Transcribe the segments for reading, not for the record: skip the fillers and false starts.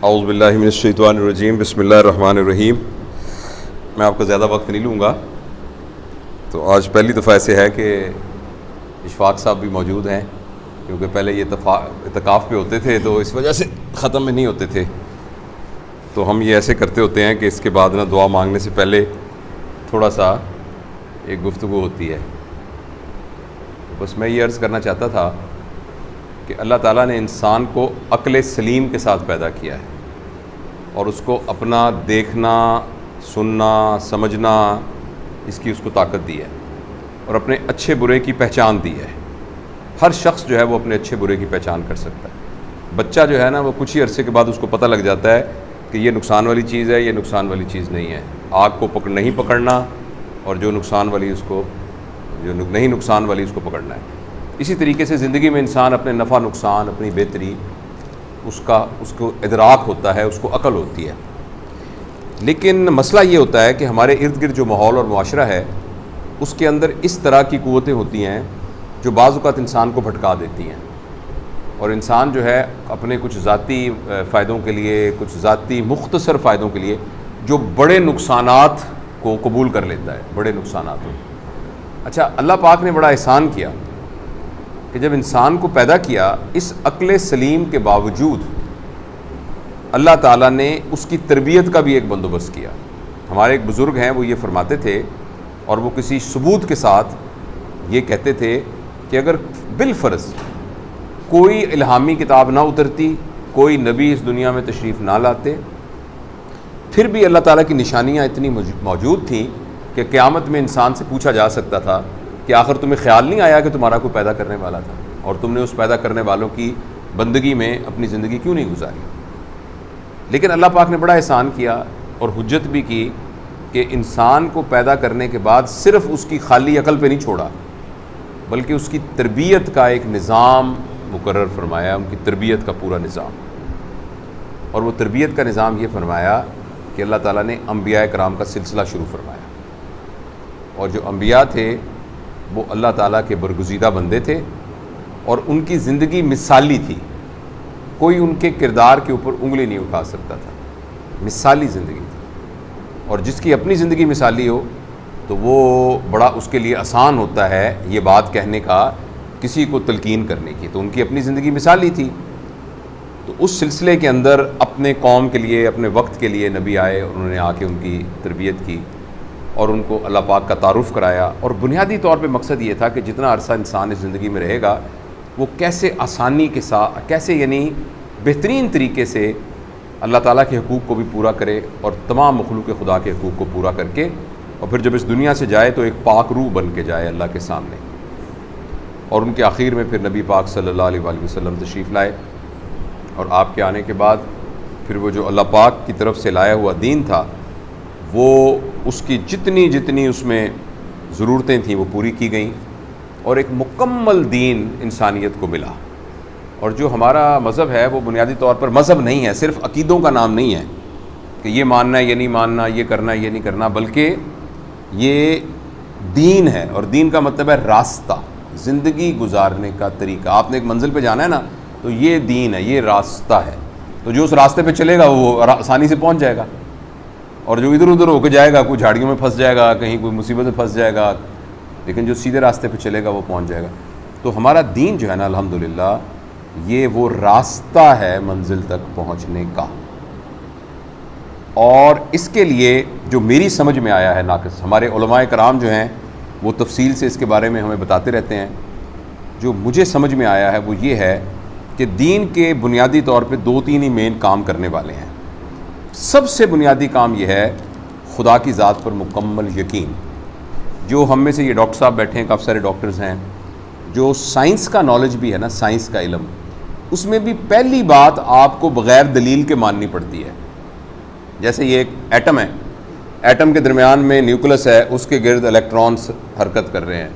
اعوذ باللہ من الشیطان الرجیم، بسم اللہ الرحمن الرحیم۔ میں آپ کا زیادہ وقت نہیں لوں گا، تو آج پہلی دفعہ ایسے ہے کہ اشفاق صاحب بھی موجود ہیں، کیونکہ پہلے یہ اعتکاف پہ ہوتے تھے تو اس وجہ سے ختم میں نہیں ہوتے تھے، تو ہم یہ ایسے کرتے ہوتے ہیں کہ اس کے بعد دعا مانگنے سے پہلے تھوڑا سا ایک گفتگو ہوتی ہے۔ بس میں یہ عرض کرنا چاہتا تھا کہ اللہ تعالیٰ نے انسان کو عقل سلیم کے ساتھ پیدا کیا ہے، اور اس کو اپنا دیکھنا، سننا، سمجھنا، اس کو طاقت دی ہے، اور اپنے اچھے برے کی پہچان دی ہے۔ ہر شخص جو ہے وہ اپنے اچھے برے کی پہچان کر سکتا ہے۔ بچہ جو ہے نا، وہ کچھ ہی عرصے کے بعد اس کو پتہ لگ جاتا ہے کہ یہ نقصان والی چیز ہے، یہ نقصان والی چیز نہیں ہے۔ آگ کو نہیں پکڑنا، اور جو نقصان والی جو نہیں نقصان والی اس کو پکڑنا ہے۔ اسی طریقے سے زندگی میں انسان اپنے نفع نقصان، اپنی بہتری، اس کو ادراک ہوتا ہے، اس کو عقل ہوتی ہے۔ لیکن مسئلہ یہ ہوتا ہے کہ ہمارے ارد گرد جو ماحول اور معاشرہ ہے، اس کے اندر اس طرح کی قوتیں ہوتی ہیں جو بعض اوقات انسان کو بھٹکا دیتی ہیں، اور انسان جو ہے اپنے کچھ ذاتی فائدوں کے لیے، کچھ ذاتی مختصر فائدوں کے لیے جو بڑے نقصانات کو قبول کر لیتا ہے، بڑے نقصانات ہو۔ اچھا، اللہ پاک نے بڑا احسان کیا کہ جب انسان کو پیدا کیا، اس عقل سلیم کے باوجود اللہ تعالیٰ نے اس کی تربیت کا بھی ایک بندوبست کیا۔ ہمارے ایک بزرگ ہیں، وہ یہ فرماتے تھے، اور وہ کسی ثبوت کے ساتھ یہ کہتے تھے کہ اگر بالفرض کوئی الہامی کتاب نہ اترتی، کوئی نبی اس دنیا میں تشریف نہ لاتے، پھر بھی اللہ تعالیٰ کی نشانیاں اتنی موجود تھیں کہ قیامت میں انسان سے پوچھا جا سکتا تھا کہ آخر تمہیں خیال نہیں آیا کہ تمہارا کوئی پیدا کرنے والا تھا، اور تم نے اس پیدا کرنے والوں کی بندگی میں اپنی زندگی کیوں نہیں گزاری؟ لیکن اللہ پاک نے بڑا احسان کیا اور حجت بھی کی کہ انسان کو پیدا کرنے کے بعد صرف اس کی خالی عقل پہ نہیں چھوڑا، بلکہ اس کی تربیت کا ایک نظام مقرر فرمایا، ان کی تربیت کا پورا نظام۔ اور وہ تربیت کا نظام یہ فرمایا کہ اللہ تعالیٰ نے انبیاء کرام کا سلسلہ شروع فرمایا، اور جو انبیاء تھے وہ اللہ تعالیٰ کے برگزیدہ بندے تھے، اور ان کی زندگی مثالی تھی، کوئی ان کے کردار کے اوپر انگلی نہیں اٹھا سکتا تھا، مثالی زندگی تھی۔ اور جس کی اپنی زندگی مثالی ہو تو وہ بڑا اس کے لیے آسان ہوتا ہے یہ بات کہنے کا، کسی کو تلقین کرنے کی۔ تو ان کی اپنی زندگی مثالی تھی، تو اس سلسلے کے اندر اپنے قوم کے لیے، اپنے وقت کے لیے نبی آئے، اور انہوں نے آ کے ان کی تربیت کی اور ان کو اللہ پاک کا تعارف کرایا۔ اور بنیادی طور پہ مقصد یہ تھا کہ جتنا عرصہ انسان اس زندگی میں رہے گا، وہ کیسے آسانی کے ساتھ، کیسے یعنی بہترین طریقے سے اللہ تعالیٰ کے حقوق کو بھی پورا کرے، اور تمام مخلوق خدا کے حقوق کو پورا کر کے، اور پھر جب اس دنیا سے جائے تو ایک پاک روح بن کے جائے اللہ کے سامنے۔ اور ان کے آخر میں پھر نبی پاک صلی اللہ علیہ وآلہ وسلم تشریف لائے، اور آپ کے آنے کے بعد پھر وہ جو اللہ پاک کی طرف سے لایا ہوا دین تھا، وہ اس کی جتنی اس میں ضرورتیں تھیں وہ پوری کی گئیں، اور ایک مکمل دین انسانیت کو ملا۔ اور جو ہمارا مذہب ہے وہ بنیادی طور پر مذہب نہیں ہے، صرف عقیدوں کا نام نہیں ہے کہ یہ ماننا ہے یہ نہیں ماننا، یہ کرنا ہے یہ نہیں کرنا، بلکہ یہ دین ہے، اور دین کا مطلب ہے راستہ، زندگی گزارنے کا طریقہ۔ آپ نے ایک منزل پہ جانا ہے نا، تو یہ دین ہے، یہ راستہ ہے، تو جو اس راستے پہ چلے گا وہ آسانی سے پہنچ جائے گا، اور جو ادھر ادھر ہو کے جائے گا، کوئی جھاڑیوں میں پھنس جائے گا، کہیں کوئی مصیبت میں پھنس جائے گا، لیکن جو سیدھے راستے پہ چلے گا وہ پہنچ جائے گا۔ تو ہمارا دین جو ہے نا، الحمدللہ یہ وہ راستہ ہے منزل تک پہنچنے کا۔ اور اس کے لیے جو میری سمجھ میں آیا ہے ناقص، ہمارے علماء کرام جو ہیں وہ تفصیل سے اس کے بارے میں ہمیں بتاتے رہتے ہیں، جو مجھے سمجھ میں آیا ہے وہ یہ ہے کہ دین کے بنیادی طور پہ 2-3 ہی مین کام کرنے والے ہیں۔ سب سے بنیادی کام یہ ہے خدا کی ذات پر مکمل یقین۔ جو ہم میں سے یہ ڈاکٹر صاحب بیٹھے ہیں، کافی سارے ڈاکٹرز ہیں، جو سائنس کا نالج بھی ہے نا، سائنس کا علم، اس میں بھی پہلی بات آپ کو بغیر دلیل کے ماننی پڑتی ہے۔ جیسے یہ ایک ایٹم ہے، ایٹم کے درمیان میں نیوکلس ہے، اس کے گرد الیکٹرانز حرکت کر رہے ہیں،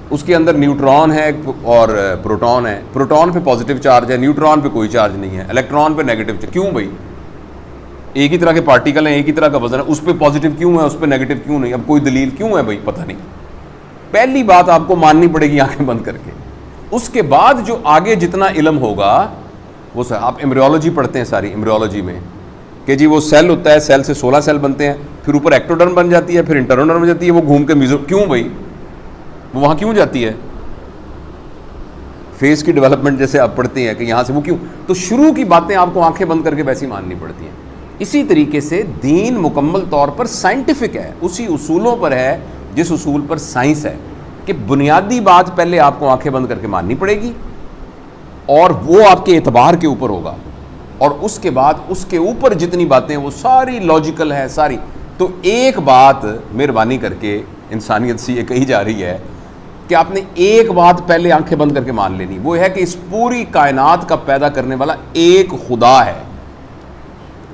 اس کے اندر نیوٹران ہے اور پروٹون ہے، پروٹون پہ پازیٹیو چارج ہے، نیوٹران پہ کوئی چارج نہیں ہے، الیکٹران پہ نیگیٹو چارج۔ کیوں بھائی؟ ایک ہی طرح کے پارٹیکل ہیں، ایک ہی طرح کا وزن ہے، اس پہ پازیٹیو کیوں ہے، اس پہ نیگیٹو کیوں نہیں؟ اب کوئی دلیل کیوں ہے بھائی؟ پتہ نہیں۔ پہلی بات آپ کو ماننی پڑے گی آنکھیں بند کر کے۔ اس کے بعد جو آگے جتنا علم ہوگا وہ آپ ایمبریولوجی پڑھتے ہیں، ساری ایمبریولوجی میں کہ جی وہ سیل ہوتا ہے, سیل سے 16 سیل بنتے ہیں, پھر اوپر ایکٹوڈرم بن جاتی ہے, پھر انٹرنرم بن جاتی ہے, وہ گھوم کے میزو, کیوں بھائی وہ وہاں کیوں جاتی ہے؟ فیس کی ڈیولپمنٹ جیسے آپ پڑھتے ہیں کہ یہاں سے وہ کیوں, تو شروع کی باتیں آپ کو آنکھیں بند کر کے ویسی ماننی پڑتی ہیں. اسی طریقے سے دین مکمل طور پر سائنٹیفک ہے, اسی اصولوں پر ہے جس اصول پر سائنس ہے, کہ بنیادی بات پہلے آپ کو آنکھیں بند کر کے ماننی پڑے گی اور وہ آپ کے اعتبار کے اوپر ہوگا, اور اس کے بعد اس کے اوپر جتنی باتیں وہ ساری لاجیکل ہے ساری. تو ایک بات مہربانی کر کے انسانیت سے یہ کہی جا رہی ہے کہ آپ نے ایک بات پہلے آنکھیں بند کر کے مان لینی, وہ ہے کہ اس پوری کائنات کا پیدا کرنے والا ایک خدا ہے,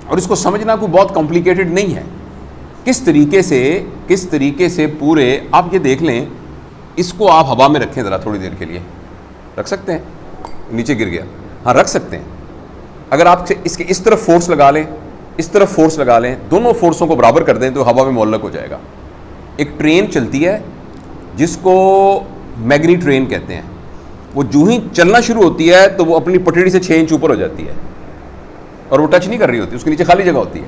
اور اس کو سمجھنا کوئی بہت کمپلیکیٹڈ نہیں ہے. کس طریقے سے پورے آپ یہ دیکھ لیں, اس کو آپ ہوا میں رکھیں ذرا تھوڑی دیر کے لیے, رکھ سکتے ہیں؟ نیچے گر گیا, ہاں رکھ سکتے ہیں. اگر آپ اس کے اس طرف فورس لگا لیں, اس طرف فورس لگا لیں, دونوں فورسوں کو برابر کر دیں تو ہوا میں معلق ہو جائے گا. ایک ٹرین چلتی ہے جس کو میگنی ٹرین کہتے ہیں, وہ جو ہی چلنا شروع ہوتی ہے تو وہ اپنی پٹڑی سے 6 انچ اوپر ہو جاتی ہے, اور وہ ٹچ نہیں کر رہی ہوتی, اس کے نیچے خالی جگہ ہوتی ہے,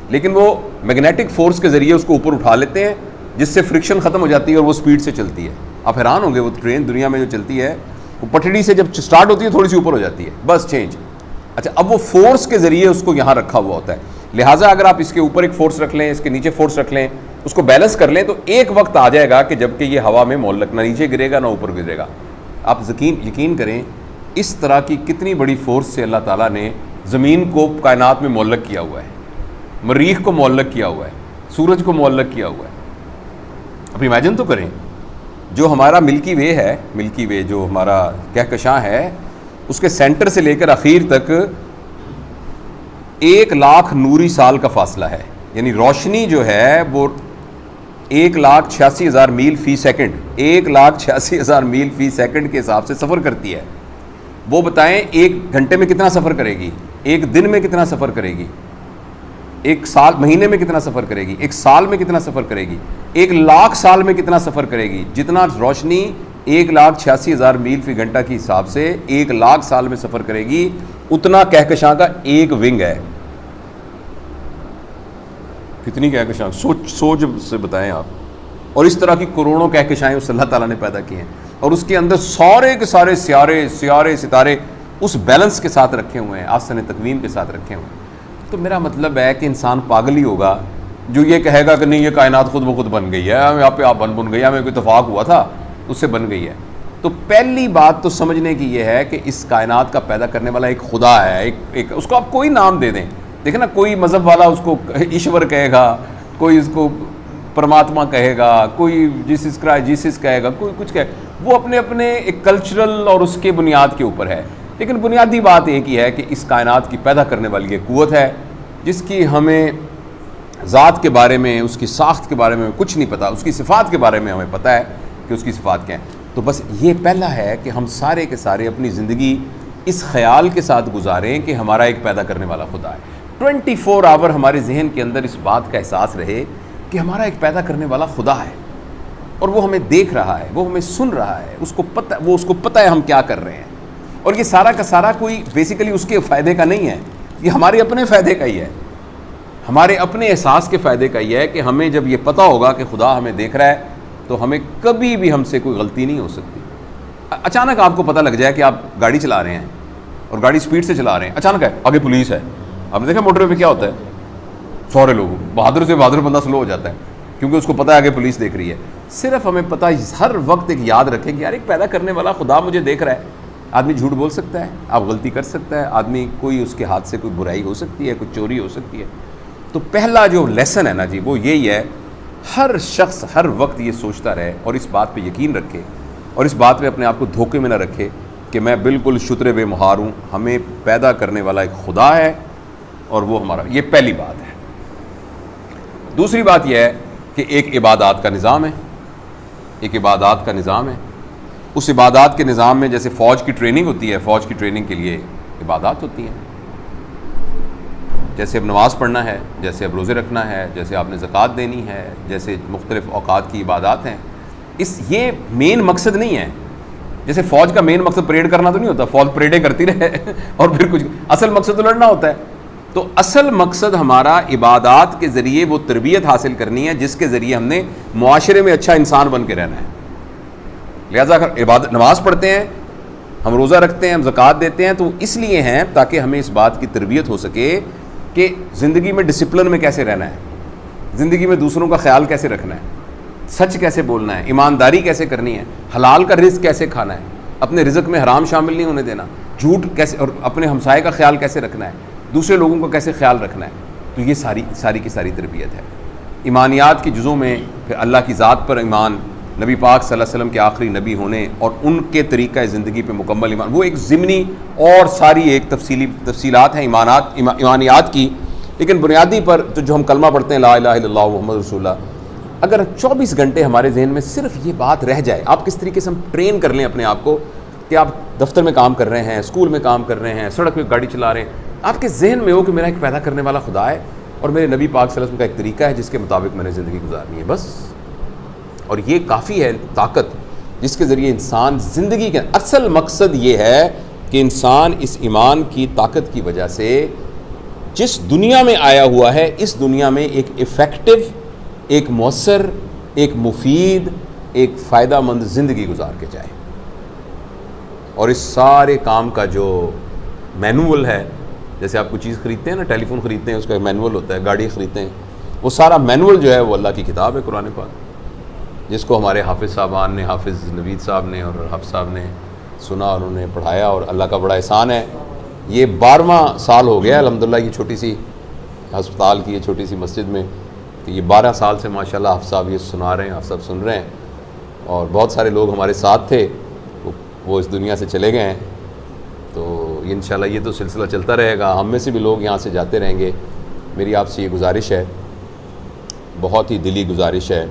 لیکن وہ میگنیٹک فورس کے ذریعے اس کو اوپر اٹھا لیتے ہیں, جس سے فرکشن ختم ہو جاتی ہے اور وہ سپیڈ سے چلتی ہے. آپ حیران ہوں گے, وہ ٹرین دنیا میں جو چلتی ہے وہ پٹڑی سے جب سٹارٹ ہوتی ہے تھوڑی سی اوپر ہو جاتی ہے, بس چینج. اچھا, اب وہ فورس کے ذریعے اس کو یہاں رکھا ہوا ہوتا ہے, لہٰذا اگر آپ اس کے اوپر ایک فورس رکھ لیں, اس کے نیچے فورس رکھ لیں, اس کو بیلنس کر لیں, تو ایک وقت آ جائے گا کہ جب کہ یہ ہوا میں معلق, نہ نیچے گرے گا نہ اوپر گرے گا. آپ یقین کریں اس طرح کی کتنی بڑی فورس سے اللہ تعالیٰ نے زمین کو کائنات میں معلق کیا ہوا ہے, مریخ کو معلق کیا ہوا ہے, سورج کو معلق کیا ہوا ہے. اب امیجن تو کریں, جو ہمارا ملکی وے ہے, ملکی وے جو ہمارا کہکشاں ہے, اس کے سینٹر سے لے کر اخیر تک 1,00,000 نوری سال کا فاصلہ ہے. یعنی روشنی جو ہے وہ 1,86,000 میل فی سیکنڈ 1,86,000 میل فی سیکنڈ کے حساب سے سفر کرتی ہے. وہ بتائیں ایک گھنٹے میں کتنا سفر کرے گی, ایک دن میں کتنا سفر کرے گی, ایک سال مہینے میں کتنا سفر کرے گی, ایک سال میں کتنا سفر کرے گی, 1,00,000 سال میں کتنا سفر کرے گی. جتنا روشنی 1,86,000 میل فی گھنٹہ کے حساب سے 1,00,000 سال میں سفر کرے گی, اتنا کہکشاں کا ایک ونگ ہے. کتنی کہکشاں سوچ سے بتائیں آپ. اور اس طرح کی کروڑوں کہکشائیں اس اللہ تعالیٰ نے پیدا کی ہیں, اور اس کے اندر سارے کے سارے سیارے ستارے اس بیلنس کے ساتھ رکھے ہوئے ہیں, آستان تقویم کے ساتھ رکھے ہوئے ہیں. تو میرا مطلب ہے کہ انسان پاگل ہی ہوگا جو یہ کہے گا کہ نہیں یہ کائنات خود بخود بن گئی ہے, یہاں پہ آپ بن گئی ہے, ہمیں کوئی اتفاق ہوا تھا اس سے بن گئی ہے. تو پہلی بات تو سمجھنے کی یہ ہے کہ اس کائنات کا پیدا کرنے والا ایک خدا ہے, ایک اس کو آپ کوئی نام دے دیں. دیکھیں نا, کوئی مذہب والا اس کو ایشور کہے گا, کوئی اس کو پرماتما کہے گا, کوئی جیسس کہے گا, کوئی کچھ کہے, وہ اپنے ایک کلچرل اور اس کے بنیاد کے اوپر ہے. لیکن بنیادی بات ایک ہی ہے کہ اس کائنات کی پیدا کرنے والی ایک قوت ہے جس کی ہمیں ذات کے بارے میں, اس کی ساخت کے بارے میں کچھ نہیں پتہ, اس کی صفات کے بارے میں ہمیں پتہ ہے کہ اس کی صفات کیا ہیں. تو بس یہ پہلا ہے کہ ہم سارے کے سارے اپنی زندگی اس خیال کے ساتھ گزاریں کہ ہمارا ایک پیدا کرنے والا خدا ہے. 24 آور ہمارے ذہن کے اندر اس بات کا احساس رہے کہ ہمارا ایک پیدا کرنے والا خدا ہے, اور وہ ہمیں دیکھ رہا ہے, وہ ہمیں سن رہا ہے, اس کو پتہ ہے ہم کیا کر رہے ہیں. اور یہ سارا کا سارا کوئی بیسیکلی اس کے فائدے کا نہیں ہے, یہ ہمارے اپنے فائدے کا ہی ہے, ہمارے اپنے احساس کے فائدے کا ہی ہے کہ ہمیں جب یہ پتہ ہوگا کہ خدا ہمیں دیکھ رہا ہے تو ہمیں کبھی بھی ہم سے کوئی غلطی نہیں ہو سکتی. اچانک آپ کو پتہ لگ جائے کہ آپ گاڑی چلا رہے ہیں اور گاڑی سپیڈ سے چلا رہے ہیں, اچانک ہے آگے پولیس ہے. آپ نے دیکھا موٹر وے پہ کیا ہوتا ہے, سارے لوگ بہادر سے بہادر بندہ سلو ہو جاتا ہے کیونکہ اس کو پتہ ہے آگے پولیس دیکھ رہی ہے. صرف ہمیں پتہ ہر وقت ایک یاد رکھیں کہ یار ایک پیدا کرنے والا خدا مجھے دیکھ رہا ہے. آدمی جھوٹ بول سکتا ہے, آپ غلطی کر سکتا ہے, آدمی کوئی اس کے ہاتھ سے کوئی برائی ہو سکتی ہے, کوئی چوری ہو سکتی ہے. تو پہلا جو لیسن ہے نا جی وہ یہی ہے, ہر شخص ہر وقت یہ سوچتا رہے اور اس بات پہ یقین رکھے اور اس بات پہ اپنے آپ کو دھوکے میں نہ رکھے کہ میں بالکل شتر بے مہار ہوں. ہمیں پیدا کرنے والا ایک خدا ہے اور وہ ہمارا, یہ پہلی بات ہے. دوسری بات یہ ہے کہ ایک عبادات کا نظام ہے, ایک عبادات کا نظام ہے. اس عبادات کے نظام میں جیسے فوج کی ٹریننگ ہوتی ہے, فوج کی ٹریننگ کے لیے عبادات ہوتی ہیں. جیسے اب نماز پڑھنا ہے, جیسے اب روزے رکھنا ہے, جیسے آپ نے زکوٰۃ دینی ہے, جیسے مختلف اوقات کی عبادات ہیں. یہ مین مقصد نہیں ہے. جیسے فوج کا مین مقصد پریڈ کرنا تو نہیں ہوتا, فوج پریڈیں کرتی رہے اور پھر کچھ, اصل مقصد تو لڑنا ہوتا ہے. تو اصل مقصد ہمارا عبادات کے ذریعے وہ تربیت حاصل کرنی ہے جس کے ذریعے ہم نے معاشرے میں اچھا انسان بن کے رہنا ہے. لہٰذا اگر نماز پڑھتے ہیں، ہم روزہ رکھتے ہیں، ہم زکوٰۃ دیتے ہیں، تو اس لیے ہیں تاکہ ہمیں اس بات کی تربیت ہو سکے کہ زندگی میں ڈسپلن میں کیسے رہنا ہے، زندگی میں دوسروں کا خیال کیسے رکھنا ہے، سچ کیسے بولنا ہے، ایمانداری کیسے کرنی ہے، حلال کا رزق کیسے کھانا ہے، اپنے رزق میں حرام شامل نہیں ہونے دینا، جھوٹ کیسے، اور اپنے ہمسائے کا خیال کیسے رکھنا ہے، دوسرے لوگوں کا کیسے خیال رکھنا ہے. تو یہ ساری کی ساری تربیت ہے. ایمانیات کی جزوں میں پھر اللہ کی ذات پر ایمان، نبی پاک صلی اللہ علیہ وسلم کے آخری نبی ہونے اور ان کے طریقہ زندگی پہ مکمل ایمان، وہ ایک ضمنی اور ساری ایک تفصیلات ہیں ایمانیات کی. لیکن بنیادی پر جو ہم کلمہ پڑھتے ہیں لا الہ الا اللہ محمد رسول اللہ، اگر 24 گھنٹے ہمارے ذہن میں صرف یہ بات رہ جائے، آپ کس طریقے سے ہم ٹرین کر لیں اپنے آپ کو کہ آپ دفتر میں کام کر رہے ہیں، اسکول میں کام کر رہے ہیں، سڑک پہ گاڑی چلا رہے ہیں، آپ کے ذہن میں ہو کہ میرا ایک پیدا کرنے والا خدا ہے اور میرے نبی پاک صلی اللہ علیہ وسلم کا ایک طریقہ ہے جس کے مطابق میں نے زندگی گزارنی ہے، بس. اور یہ کافی ہے طاقت جس کے ذریعے انسان زندگی کے اصل مقصد یہ ہے کہ انسان اس ایمان کی طاقت کی وجہ سے جس دنیا میں آیا ہوا ہے اس دنیا میں ایک ایفیکٹو، ایک مؤثر، ایک مفید، ایک فائدہ مند زندگی گزار کے جائے. اور اس سارے کام کا جو مینول ہے، جیسے آپ کوئی چیز خریدتے ہیں نا، ٹیلی فون خریدتے ہیں، اس کا ایک مینول ہوتا ہے، گاڑی خریدتے ہیں، وہ سارا مینول جو ہے وہ اللہ کی کتاب ہے قرآن پاک، جس کو ہمارے حافظ صاحبان نے، حافظ نوید صاحب نے اور حافظ صاحب نے سنا اور انہوں نے پڑھایا، اور اللہ کا بڑا احسان ہے. یہ 12واں سال ہو گیا الحمدللہ یہ چھوٹی سی ہسپتال کی، یہ چھوٹی سی مسجد میں، کہ یہ 12 سال سے ماشاءاللہ حافظ صاحب یہ سنا رہے ہیں، حافظ صاحب سن رہے ہیں، اور بہت سارے لوگ ہمارے ساتھ تھے وہ اس دنیا سے چلے گئے ہیں. تو انشاءاللہ یہ تو سلسلہ چلتا رہے گا، ہم میں سے بھی لوگ یہاں سے جاتے رہیں گے. میری آپ سے یہ گزارش ہے، بہت ہی دلی گزارش ہے،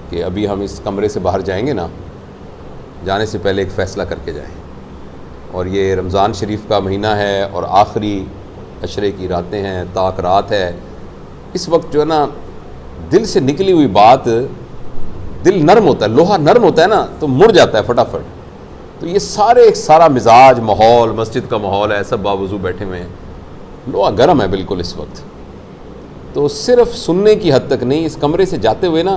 کہ ابھی ہم اس کمرے سے باہر جائیں گے نا، جانے سے پہلے ایک فیصلہ کر کے جائیں. اور یہ رمضان شریف کا مہینہ ہے اور آخری عشرے کی راتیں ہیں، طاق رات ہے. اس وقت جو ہے نا دل سے نکلی ہوئی بات، دل نرم ہوتا ہے، لوہا نرم ہوتا ہے نا تو مڑ جاتا ہے فٹافٹ. تو یہ سارا مزاج، ماحول، مسجد کا ماحول ہے، سب باوضو بیٹھے ہوئے ہیں، لوہا گرم ہے بالکل اس وقت. تو صرف سننے کی حد تک نہیں، اس کمرے سے جاتے ہوئے نا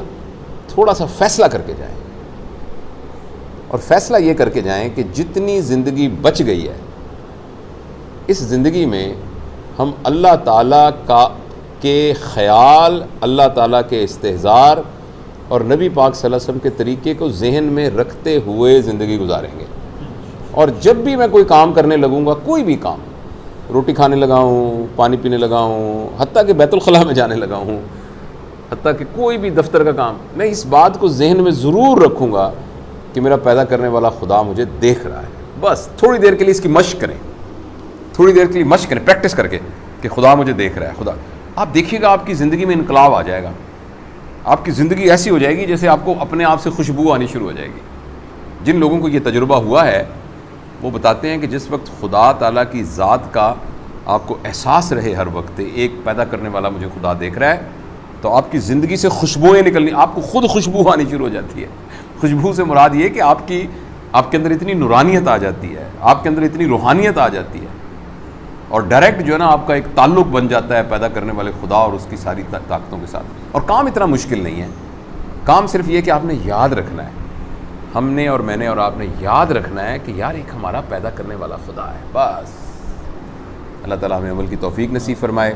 تھوڑا سا فیصلہ کر کے جائیں. اور فیصلہ یہ کر کے جائیں کہ جتنی زندگی بچ گئی ہے اس زندگی میں ہم اللہ تعالیٰ کے خیال، اللہ تعالیٰ کے استحضار اور نبی پاک صلی اللہ علیہ وسلم کے طریقے کو ذہن میں رکھتے ہوئے زندگی گزاریں گے. اور جب بھی میں کوئی کام کرنے لگوں گا، کوئی بھی کام، روٹی کھانے لگا ہوں، پانی پینے لگا ہوں، حتیٰ کہ بیت الخلاء میں جانے لگا ہوں، حتیٰ کہ کوئی بھی دفتر کا کام، میں اس بات کو ذہن میں ضرور رکھوں گا کہ میرا پیدا کرنے والا خدا مجھے دیکھ رہا ہے. بس تھوڑی دیر کے لیے اس کی مشق کریں، تھوڑی دیر کے لیے مشق کریں، پریکٹس کر کے کہ خدا مجھے دیکھ رہا ہے. خدا، آپ دیکھیے گا آپ کی زندگی میں انقلاب آ جائے گا. آپ کی زندگی ایسی ہو جائے گی جیسے آپ کو اپنے آپ سے خوشبو آنی شروع ہو جائے گی. جن لوگوں کو یہ تجربہ ہوا ہے وہ بتاتے ہیں کہ جس وقت خدا تعالیٰ کی ذات کا آپ کو احساس رہے ہر وقت، ایک پیدا کرنے والا مجھے خدا دیکھ رہا ہے، تو آپ کی زندگی سے خوشبوئیں نکلنی، آپ کو خود خوشبو آنی شروع ہو جاتی ہے. خوشبو سے مراد یہ کہ آپ کے اندر اتنی نورانیت آ جاتی ہے، آپ کے اندر اتنی روحانیت آ جاتی ہے، اور ڈائریکٹ جو ہے نا آپ کا ایک تعلق بن جاتا ہے پیدا کرنے والے خدا اور اس کی ساری طاقتوں کے ساتھ. اور کام اتنا مشکل نہیں ہے، کام صرف یہ کہ آپ نے یاد رکھنا ہے، ہم نے اور میں نے اور آپ نے یاد رکھنا ہے کہ یار ایک ہمارا پیدا کرنے والا خدا ہے. بس اللہ تعالیٰ ہمیں عمل کی توفیق نصیب فرمائے.